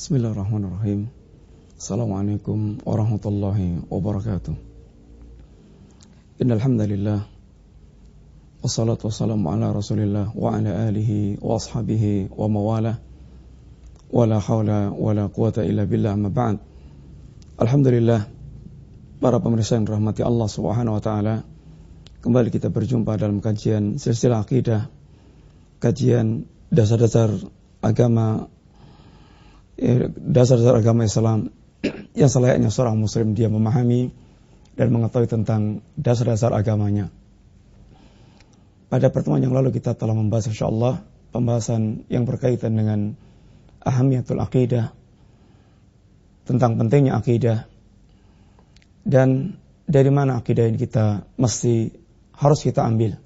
Bismillahirrahmanirrahim. Assalamualaikum warahmatullahi wabarakatuh. Innal hamdalillah wassalatu wassalamu ala Rasulillah wa ala alihi wa ashabihi wa mawalah. Wala haula wala quwata illa billah, amma ba'd. Alhamdulillah, para pemirsa yang dirahmati Allah Subhanahu wa taala, kembali kita berjumpa dalam kajian silsilah akidah, kajian dasar-dasar agama Islam yang selayaknya seorang muslim dia memahami dan mengetahui tentang dasar-dasar agamanya. Pada pertemuan yang lalu kita telah membahas insyaallah pembahasan yang berkaitan dengan ahamiyatul aqidah, tentang pentingnya akidah dan dari mana akidah ini kita harus kita ambil.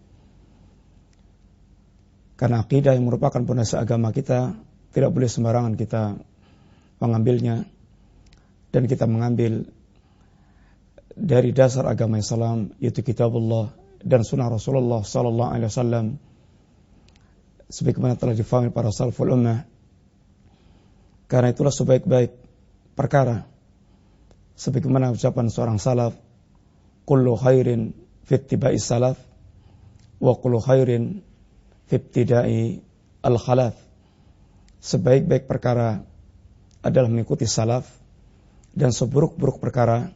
Karena akidah yang merupakan pondasi agama kita tidak boleh sembarangan kita mengambilnya, dan kita mengambil dari dasar agama Islam yaitu kitabullah dan sunnah Rasulullah sallallahu alaihi wasallam sebagaimana telah difahami para salaful ummah. Karena itulah sebaik-baik perkara, sebagaimana ucapan seorang salaf, kullu khairin fi ittiba'i salaf wa kullu khairin fi ibtida'i al-khalaf. Sebaik-baik perkara adalah mengikuti salaf, dan seburuk-buruk perkara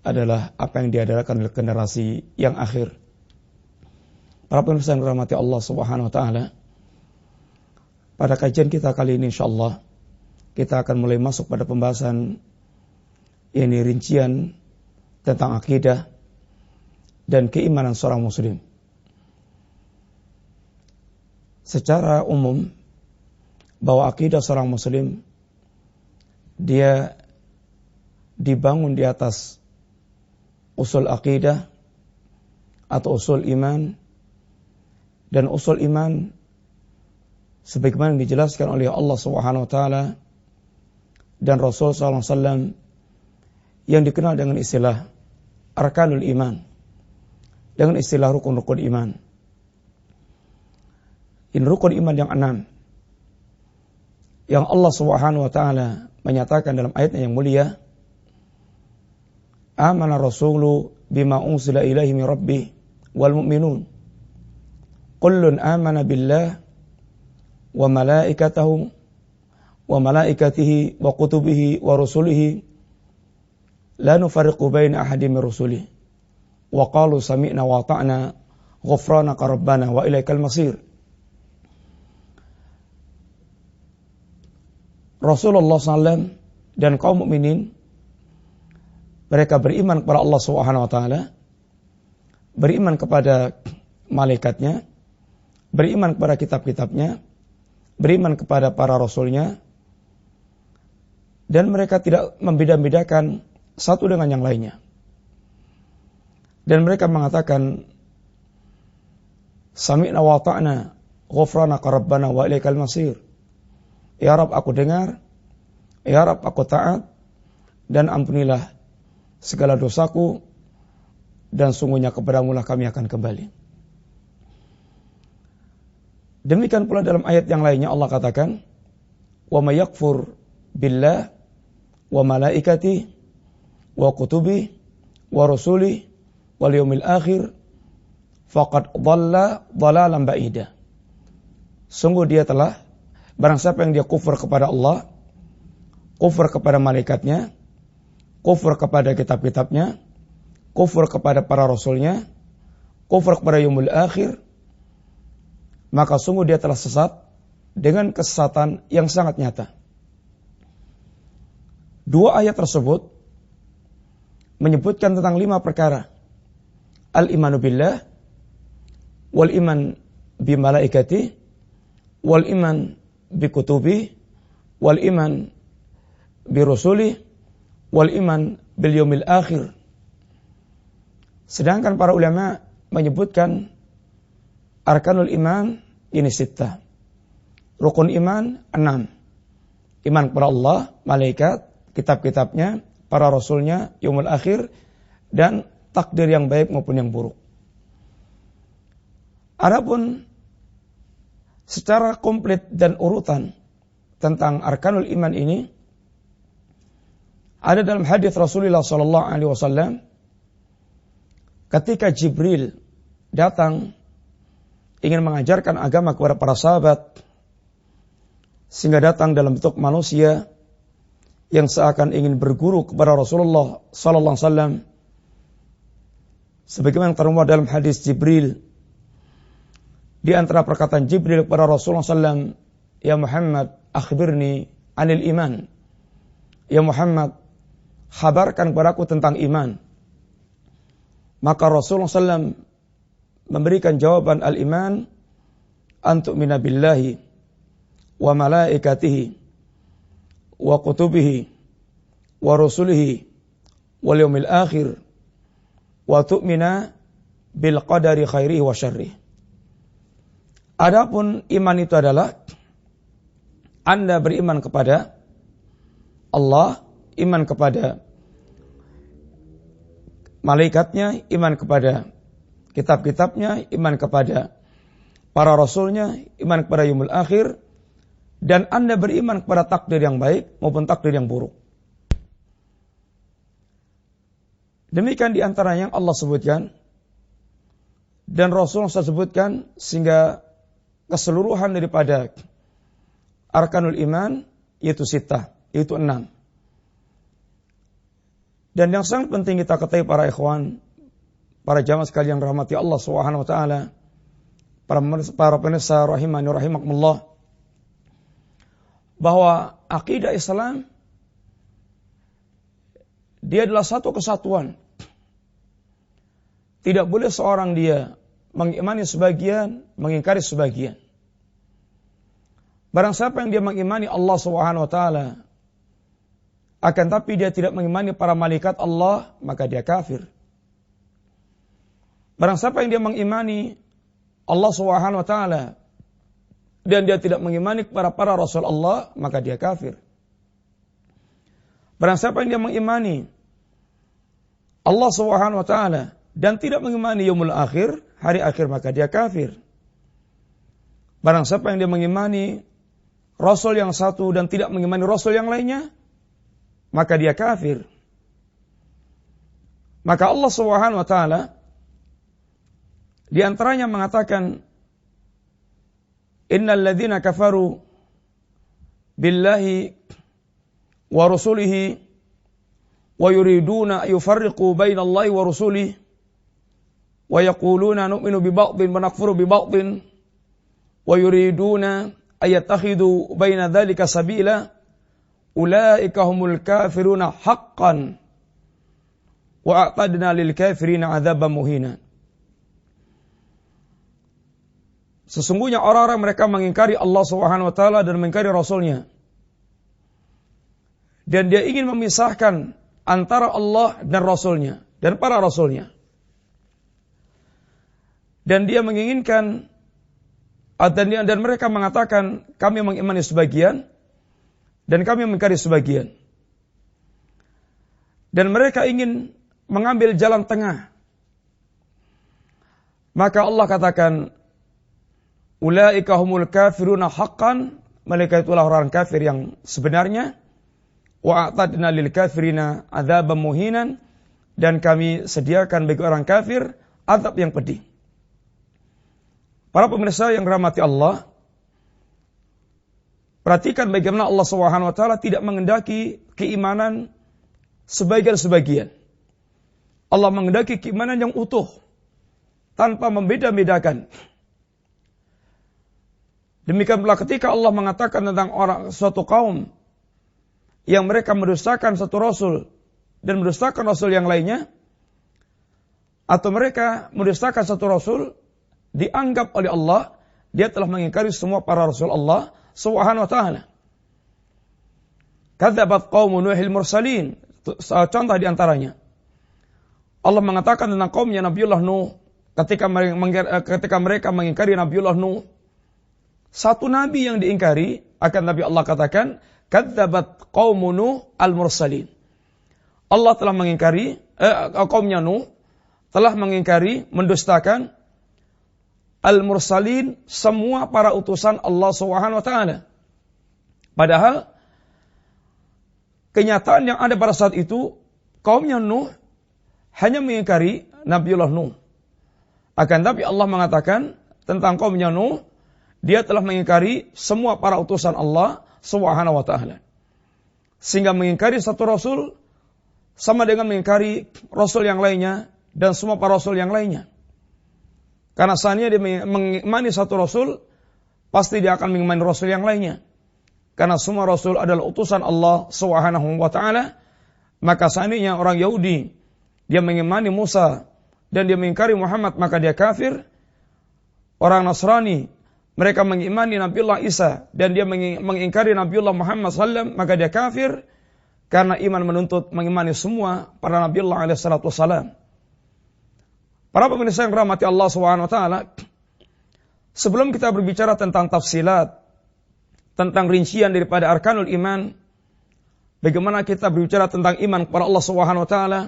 adalah apa yang diadakan oleh generasi yang akhir. Para pemirsa yang dirahmati Allah Subhanahu wa taala, pada kajian kita kali ini insyaallah kita akan mulai masuk pada pembahasan ini, rincian tentang akidah dan keimanan seorang muslim. Secara umum, bahwa akidah seorang muslim dia dibangun di atas usul akidah atau usul iman, dan usul iman sebagaimana dijelaskan oleh Allah Subhanahu wa taala dan Rasul sallallahu alaihi wasallam yang dikenal dengan istilah arkanul iman, dengan istilah rukun-rukun iman. Ini rukun iman yang 6 yang Allah Subhanahu wa taala menyatakan dalam ayatnya yang mulia, amana rasulu bima unsila ilaihi min rabbih wal mu'minun kullun amana billah wa malaikatihi wa kutubihi wa rusulihi la nufarriqu baina ahadin min rusulihi wa qalu sami'na wa ata'na ghufranaka rabbana wa ilaikal masir. Rasulullah SAW dan kaum mukminin mereka beriman kepada Allah Subhanahu wa taala, beriman kepada malaikatnya, beriman kepada kitab-kitabnya, beriman kepada para rasulnya, dan mereka tidak membeda-bedakan satu dengan yang lainnya. Dan mereka mengatakan sami'na wa ata'na ghufranaka rabbana wa ilaikal masir. Ya Rabb, aku dengar, ya Rabb, aku taat, dan ampunilah segala dosaku, dan sungguhnya kepadamu lah kami akan kembali. Demikian pula dalam ayat yang lainnya Allah katakan, wa may yakfur billah wa malaikati wa kutubi wa rusuli wal yaumil akhir faqad dhalla dhalalan ba'ida. Sungguh dia telah, barang siapa yang dia kufur kepada Allah, kufur kepada malaikatnya, kufur kepada kitab-kitabnya, kufur kepada para rasulnya, kufur kepada yaumul akhir, maka sungguh dia telah sesat dengan kesesatan yang sangat nyata. Dua ayat tersebut menyebutkan tentang 5 perkara. Al-imanu billah, wal iman bi malaikati, wal iman bi kutubi, wal iman bi rusuli, wal iman bil yaumil akhir. Sedangkan para ulama menyebutkan arkanul iman ini 6. Rukun iman 6. Iman kepada Allah, malaikat, kitab-kitabnya, para rasulnya, yaumul akhir, dan takdir yang baik maupun yang buruk. Adapun secara komplit dan urutan tentang arkanul iman ini Ada dalam hadis Rasulullah sallallahu alaihi wasallam ketika Jibril datang ingin mengajarkan agama kepada para sahabat, sehingga datang dalam bentuk manusia yang seakan ingin berguru kepada Rasulullah sallallahu alaihi wasallam, sebagaimana termuat dalam hadis Jibril. Di antara perkataan Jibril kepada Rasulullah sallallahu alaihi wasallam, "Ya Muhammad, akhbirni anil iman." Ya Muhammad, khabarkan kepadaku tentang iman. Maka Rasulullah SAW memberikan jawaban, al-iman an tu'mina billahi wa malaikatihi wa kutubihi wa rusulihi wal yawmil akhir wa tu'mina bil qadari khairihi wa syarrihi. Adapun iman itu adalah Anda beriman kepada Allah, iman kepada malaikatnya, iman kepada kitab-kitabnya, iman kepada para rasulnya, iman kepada yaumul akhir, dan Anda beriman kepada takdir yang baik maupun takdir yang buruk. Demikian di antaranya yang Allah sebutkan dan Rasulullah sebutkan, sehingga keseluruhan daripada arkanul iman yaitu sittah, yaitu 6. Dan yang sangat penting kita ketahui para ikhwan, para jamaah sekalian rahmati Allah Subhanahu wa taala, para pemirsa rahimani rahimakumullah, bahwa akidah Islam dia adalah satu kesatuan. Tidak boleh seorang dia mengimani sebagian, mengingkari sebagian. Barang siapa yang dia mengimani Allah Subhanahu wa taala, akan tapi dia tidak mengimani para malaikat Allah, maka dia kafir. Barang siapa yang dia mengimani Allah Subhanahu wa taala dan dia tidak mengimani kepada para rasul Allah, maka dia kafir. Barang siapa yang dia mengimani Allah Subhanahu wa taala dan tidak mengimani yaumul akhir, hari akhir, maka dia kafir. Barang siapa yang dia mengimani rasul yang satu dan tidak mengimani rasul yang lainnya, maka dia kafir. Maka Allah Subhanahu wa taala di antaranya mengatakan, "Innal ladzina kafaru billahi wa rusulihi wa yuriduna yufarriqu bainallahi wa rusulihi wa yaquluna nu'minu bi ba'dhin wa nakfuru bi ba'dhin wa yuriduna ayatakhidu baina dzalika sabila ulaika humul kafiruna haqqan wa a'tadna lil kafirina 'adzaban muhina." Sesungguhnya orang-orang mereka mengingkari Allah Subhanahu wa taala dan mengingkari rasulnya, dan dia ingin memisahkan antara Allah dan rasulnya dan para rasulnya, dan dia menginginkan dan mereka mengatakan kami mengimani sebagian dan kami mengingkari sebagian, dan mereka ingin mengambil jalan tengah. Maka Allah katakan, ulaika humul kafiruna haqqan, mereka itulah orang kafir yang sebenarnya, wa a'tadna lil kafirina adzaban muhinan, dan kami sediakan bagi orang kafir azab yang pedih. Para pemirsa yang dirahmati Allah, perhatikan bagaimana Allah Subhanahu wa taala tidak mengendaki keimanan sebagian-sebagian. Allah mengendaki keimanan yang utuh tanpa membeda-bedakan. Demikian pula ketika Allah mengatakan tentang suatu kaum yang mereka mendustakan satu rasul dan mendustakan rasul yang lainnya, atau mereka mendustakan satu rasul, dianggap oleh Allah dia telah mengingkari semua para rasul Allah Subhanahu wa taala. Kadzabat qaumun Nuhil mursalin, contoh di antaranya Allah mengatakan tentang kaumnya Nabiullah Nuh, ketika mereka mengingkari Nabiullah Nuh, satu nabi yang diingkari, akan Nabi Allah katakan kadzabat qaumun Nuh al-mursalin. Allah telah mengingkari kaumnya Nuh telah mengingkari, mendustakan al-mursalin, semua para utusan Allah Subhanahu wa taala. Padahal kenyataan yang ada pada saat itu, kaumnya Nuh hanya mengingkari Nabiullah Nuh. Akan tapi Allah mengatakan tentang kaumnya Nuh, dia telah mengingkari semua para utusan Allah Subhanahu wa ta'ala. Sehingga mengingkari satu rasul sama dengan mengingkari rasul yang lainnya dan semua para rasul yang lainnya. Karena seandainya dia mengimani satu rasul, pasti dia akan mengimani rasul yang lainnya. Karena semua rasul adalah utusan Allah Subhanahu wa ta'ala. Maka seandainya orang Yahudi dia mengimani Musa dan dia mengingkari Muhammad, maka dia kafir. Orang Nasrani mereka mengimani Nabiullah Isa dan dia mengingkari Nabiullah Muhammad SAW, maka dia kafir. Karena iman menuntut mengimani semua para Nabiullah alaihissalam. Para pemirsa yang rahmati Allah Subhanahu wa ta'ala, sebelum kita berbicara tentang tafsilat, tentang rincian daripada arkanul iman, bagaimana kita berbicara tentang iman kepada Allah Subhanahu wa ta'ala,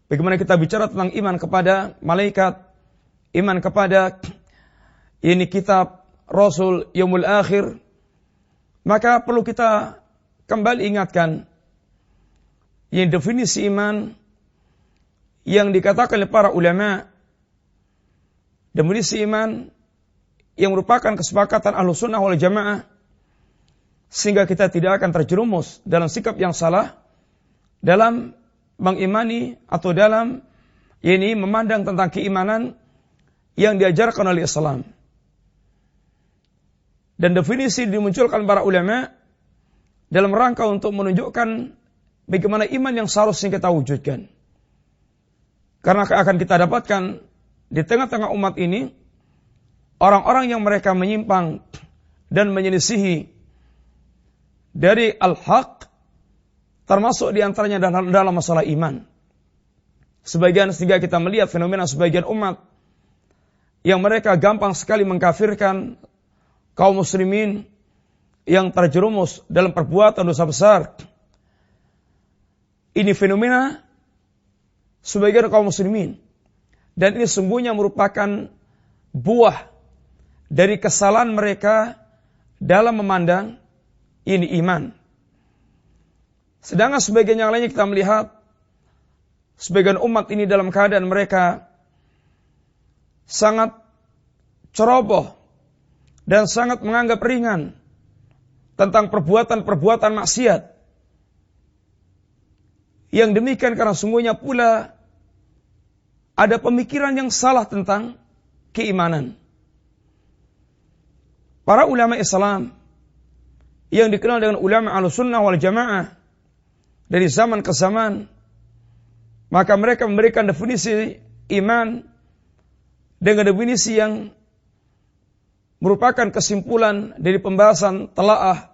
bagaimana kita bicara tentang iman kepada malaikat, iman kepada ini kitab, rasul, yaumul akhir, maka perlu kita kembali ingatkan yang definisi iman yang dikatakan oleh para ulama, definisi iman yang merupakan kesepakatan Ahlus Sunnah wal Jamaah, sehingga kita tidak akan terjerumus dalam sikap yang salah dalam mengimani atau dalam ini memandang tentang keimanan yang diajarkan oleh Islam. Dan definisi dimunculkan para ulama dalam rangka untuk menunjukkan bagaimana iman yang seharusnya kita wujudkan. Karena akan kita dapatkan di tengah-tengah umat ini orang-orang yang mereka menyimpang dan menyelisihi dari al-haq, termasuk diantaranya dalam masalah iman. Sehingga kita melihat fenomena sebagian umat yang mereka gampang sekali mengkafirkan kaum muslimin yang terjerumus dalam perbuatan dosa besar. Ini fenomena sebagian kaum muslimin. Dan ini sungguhnya merupakan buah dari kesalahan mereka dalam memandang ini iman. Sedangkan sebagian yang lainnya kita melihat sebagian umat ini dalam keadaan mereka sangat ceroboh dan sangat menganggap ringan tentang perbuatan-perbuatan maksiat. Yang demikian karena sungguhnya pula ada pemikiran yang salah tentang keimanan. Para ulama Islam yang dikenal dengan ulama Ahlussunnah wal Jamaah dari zaman ke zaman, maka mereka memberikan definisi iman dengan definisi yang merupakan kesimpulan dari pembahasan telaah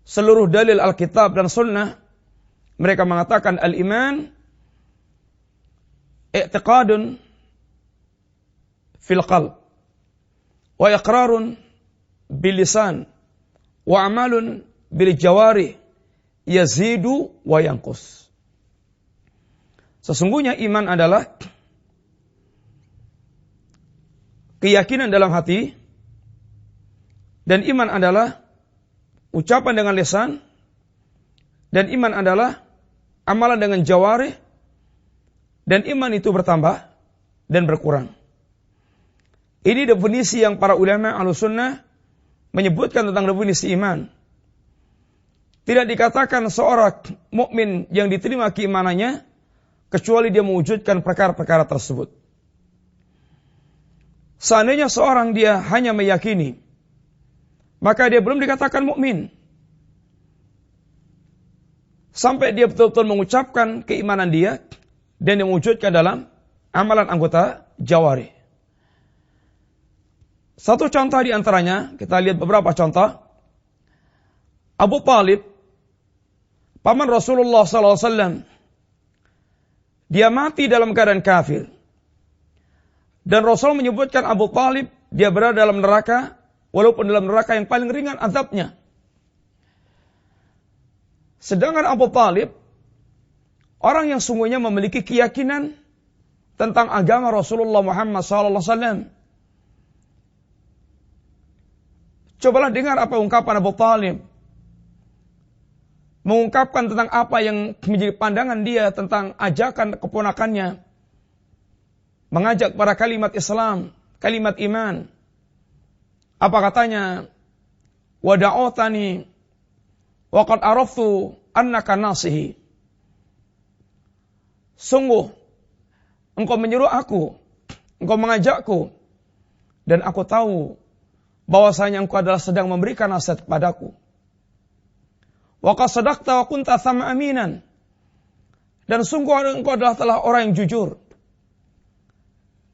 seluruh dalil Alkitab dan Sunnah. Mereka mengatakan al-iman i'tiqadun fil qalb wa iqrarun bil lisan wa amalun bil jawari yazidu wa yanqus. Sesungguhnya iman adalah keyakinan dalam hati, dan iman adalah ucapan dengan lisan, dan iman adalah amalan dengan jawarih, dan iman itu bertambah dan berkurang. Ini definisi yang para ulama Ahlussunnah menyebutkan tentang definisi iman. Tidak dikatakan seorang mukmin yang diterima keimanannya kecuali dia mewujudkan perkara-perkara tersebut. Seandainya seorang dia hanya meyakini, maka dia belum dikatakan mukmin. Sampai dia betul-betul mengucapkan keimanan dia dan dia mewujudkan dalam amalan anggota jawari. Satu contoh di antaranya, kita lihat beberapa contoh. Abu Talib, paman Rasulullah SAW, dia mati dalam keadaan kafir. Dan Rasul menyebutkan Abu Talib, dia berada dalam neraka, walaupun dalam neraka yang paling ringan azabnya. Sedangkan Abu Talib, orang yang sungguhnya memiliki keyakinan tentang agama Rasulullah Muhammad SAW. Cobalah dengar apa ungkapan Abu Talib. mengungkapkan tentang apa yang menjadi pandangan dia tentang ajakan keponakannya, mengajak para kalimat Islam, kalimat iman. Apa katanya? Wa da'utani wa qad araftu annaka nasihi. Sungguh engkau menyuruh aku, engkau mengajakku, dan aku tahu bahwasanya engkau adalah sedang memberikan nasihat kepadaku. Wa qad sadaqta wa kunta thama aminan. Dan sungguh engkau adalah telah orang yang jujur.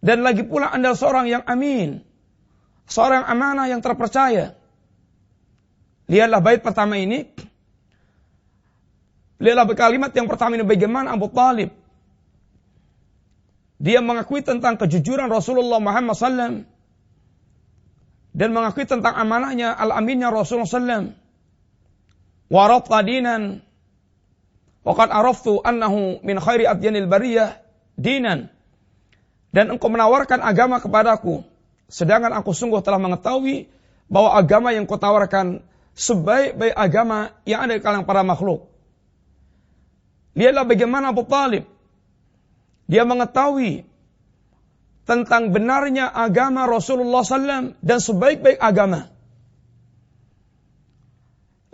Dan lagi pula Anda seorang yang amin, seorang amanah yang terpercaya. Lihatlah bait pertama ini. Lihatlah kalimat yang pertama ini, bagaimana Abu Talib dia mengakui tentang kejujuran Rasulullah Muhammad SAW dan mengakui tentang amanahnya, al-aminnya Rasulullah SAW. Wa rabta dinan wa qad araftu annahu min khairi adyanil bariyah dinan. Dan engkau menawarkan agama kepadaku, sedangkan aku sungguh telah mengetahui bahwa agama yang kau tawarkan sebaik-baik agama yang ada di kalangan para makhluk. Lihatlah bagaimana Abu Talib dia mengetahui tentang benarnya agama Rasulullah SAW dan sebaik-baik agama.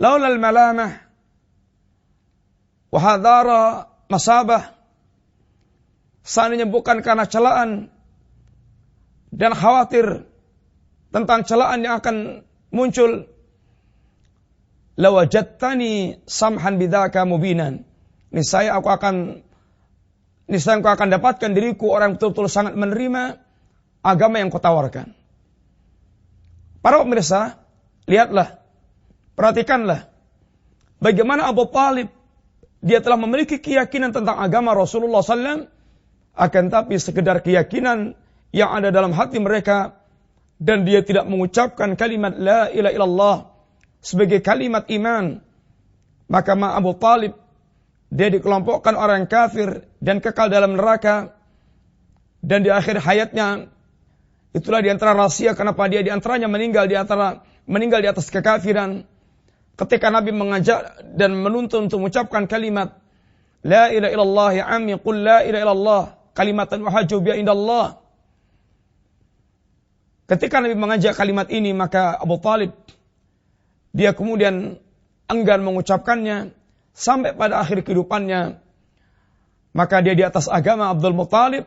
Laulal malamah wa hadara masabah, seandainya bukan karena celaan dan khawatir tentang celaan yang akan muncul, lawajadtani samhan bidzaka mubinan. Niscaya engkau akan dapatkan diriku orang betul-betul sangat menerima agama yang kau tawarkan. Para pemirsa, lihatlah, perhatikanlah bagaimana Abu Talib dia telah memiliki keyakinan tentang agama Rasulullah SAW, akan tapi sekedar keyakinan yang ada dalam hati mereka, dan dia tidak mengucapkan kalimat la ilaha illallah sebagai kalimat iman. Maka Abu Talib dia dikelompokkan orang kafir dan kekal dalam neraka. Dan di akhir hayatnya, itulah di antara rahasia kenapa dia di antaranya meninggal di atas kekafiran. Ketika Nabi mengajak dan menuntun untuk mengucapkan kalimat la ilaha illallah ya ammi qul la ilaha illallah kalimatan wahaju biha indallah. Ketika Nabi mengajak kalimat ini, maka Abu Talib dia kemudian enggan mengucapkannya sampai pada akhir kehidupannya. Maka dia di atas agama Abdul Muttalib,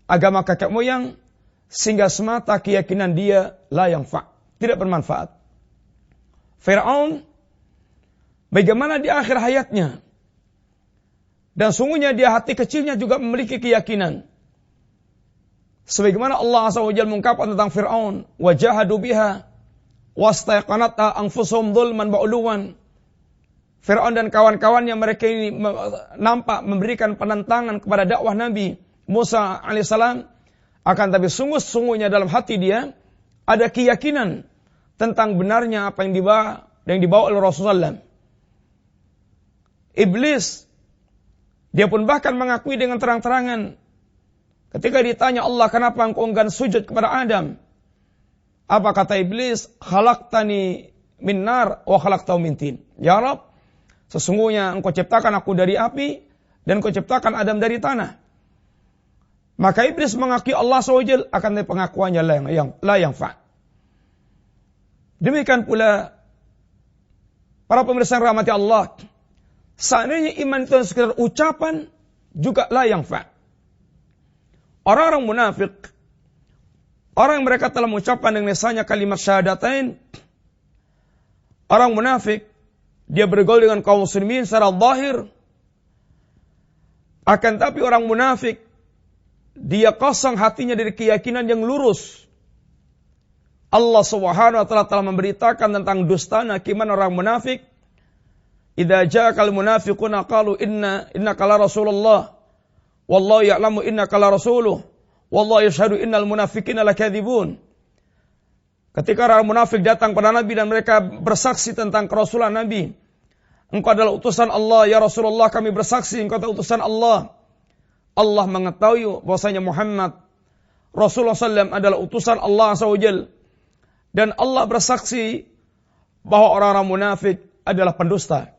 agama kakek moyang, sehingga semata keyakinan dia la yanfa', tidak bermanfaat. Fir'aun, bagaimana di akhir hayatnya, dan sungguhnya dia hati kecilnya juga memiliki keyakinan. Sebagaimana Allah Azza wa Jalla mengungkapkan tentang Fir'aun, wajahadu biha wastaqanatha anfusuhum dzulman wa 'uluwan. Fir'aun dan kawan-kawannya mereka ini nampak memberikan penentangan kepada dakwah Nabi Musa alaihissalam, akan tapi sungguh-sungguhnya dalam hati dia ada keyakinan tentang benarnya apa yang dibawa oleh Rasulullah. Iblis dia pun bahkan mengakui dengan terang-terangan ketika ditanya Allah, kenapa engkau enggan sujud kepada Adam? Apa kata Iblis? Khalaqtani min nar wa khalaqtahu min tin. Ya Rabb, sesungguhnya engkau ciptakan aku dari api dan engkau ciptakan Adam dari tanah. Maka Iblis mengakui Allah SWT, akan pengakuannya la yanfa'. Demikian pula para pemirsa yang rahmati Allah, seandainya iman itu sekedar ucapan juga la yanfa'. Orang-orang munafik, orang yang mereka telah mengucapkan dengan lisannya kalimat syahadatain, orang munafik dia bergaul dengan kaum muslimin secara zahir, akan tapi orang munafik dia kosong hatinya dari keyakinan yang lurus. Allah Subhanahu wa taala telah memberitakan tentang dustana keimanan orang munafik. Idza ja'akal munafiquna qalu innaka la rasulullah wallahu ya'lamu innaka la rasuluh wallahu yashhadu innal munafiqina lakadzibun. Ketika orang munafik datang pada Nabi dan mereka bersaksi tentang kerasulan Nabi, engkau adalah utusan Allah, ya Rasulullah kami bersaksi engkau adalah utusan Allah. Allah mengetahui bahwasanya Muhammad Rasulullah SAW adalah utusan Allah SWT. Dan Allah bersaksi bahwa orang-orang munafik adalah pendusta.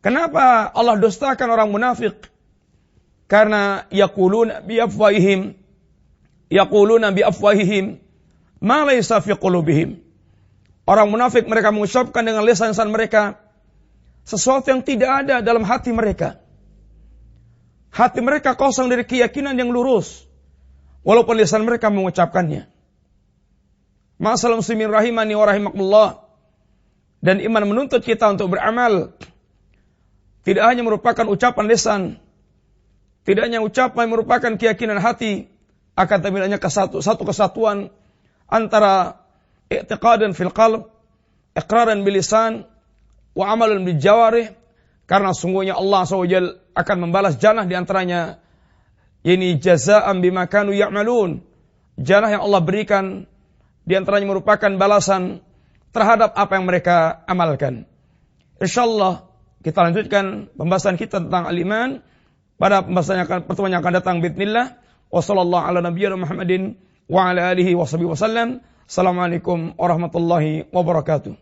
Kenapa Allah dustakan orang munafik? Karena yaquluna bi afwahihim ma laysa fi qulubihim. Orang munafik mereka mengucapkan dengan lisan-lisan mereka sesuatu yang tidak ada dalam hati mereka. Hati mereka kosong dari keyakinan yang lurus, walaupun lisan mereka mengucapkannya. Ma'asal muslimin rahimani wa rahimakumullah. Dan iman menuntut kita untuk beramal. Tidak hanya merupakan ucapan lisan, tidak hanya ucapan merupakan keyakinan hati, akan tapi hanya satu kesatuan antara i'tiqadan fil qalb, iqraran bil lisan, wa amalan bil jawarih. Karena sungguhnya Allah SWT akan membalas jannah di antaranya, ini jazaa'an bima kanu ya'malun. Jannah yang Allah berikan di antaranya merupakan balasan terhadap apa yang mereka amalkan. Insyaallah kita lanjutkan pembahasan kita tentang al-iman pada pertemuan yang akan datang bismillah. Wassallallahu ala nabiyyina Muhammadin wa ala alihi wa sahbihi wasallam. Assalamualaikum warahmatullahi wabarakatuh.